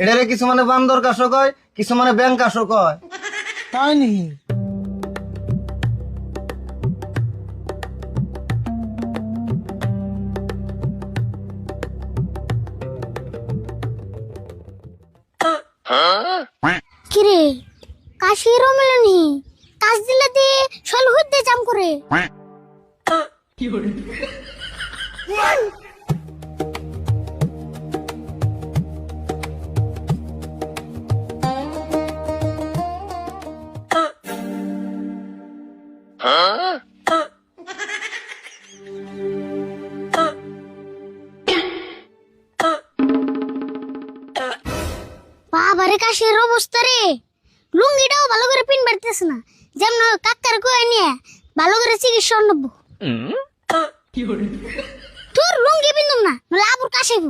এটারে কিছু মানে বান্দর কাশো কয়, কিছু মানে ব্যাং কাশো কয়। তাই নাকি? কিরে কাশিরও মেলেনি, কাজ দিলে দিয়ে শল হইতে জাম করে। বাবারে কাশির অবস্থা রে, লুঙ্গিটাও ভালো করে পিন বাড়তেছে না, যেমন কাকার কয়ে নিয়ে ভালো করে চিকিৎসা নেব। তোর লুঙ্গি পিন্দুম না, নলে আবুর কাশিব।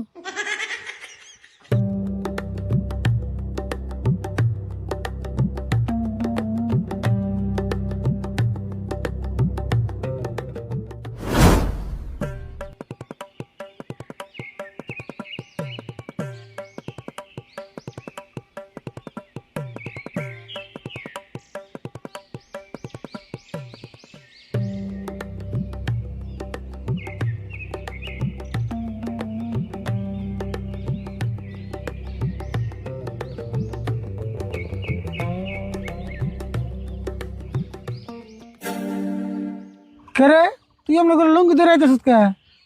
কে রে, তুই এমন করে লুঙ্গি ধরে আইতেছিস কে?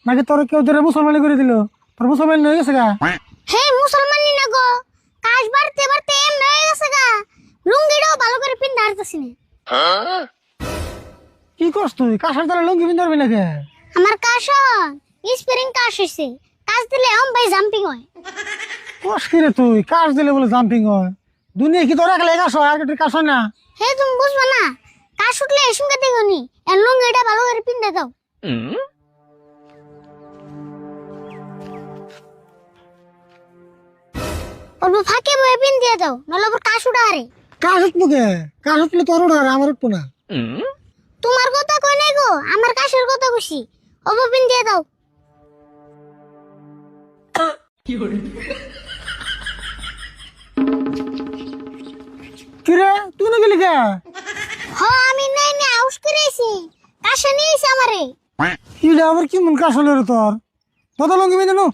নাকি তোর কেউ ধরে মুসলমানি করে দিল? তোর মুসলমান হয়ে গেছে গা? হে মুসলমানি না গো, কাজ বাড়তে বাড়তে এমন হয়ে গেছে গা, লুঙ্গিটাও ভালো করে পিন দাঁড়াতেছি না। কি করছ তুই? কাঁসার দ্বারা লুঙ্গি পিন ধরবি নাকি? আমার কাশ স্প্রিং কাশ হয়েছে, কাজ দিলে ভাই জাম্পিং হয়। কস কি রে তুই? কাশ দিলে বলে জাম্পিং হয়? দুনিয়া কি তোর একলাই কাশ হয়, আর কেটে কাশ হয় না? হে তুমি বুঝবা না, কাশ উঠলে এসুনকে দেখো নি, এর লুঙ্গিটা ভালো করে পিন দাও। অল্প ফাঁকে বয়ে পিন দিয়ে দাও, নলে আবার কাশ উঠা হারে। কাশ উঠবো কে? কাশ উঠলে তোর উঠা, আমার উঠবো না। তোমার কথা কই নাই গো, আমার কাশের কথা কইছি, অল্প পিন দিয়ে দাও। কি রে, তুই না গেলি কে? হ আমি নাই না আউস করেছি, কাশে নিয়েছে আমারে। ইটা আবার কি মন কাশ হলো রে তোর? কত লুঙ্গি পিন জানো?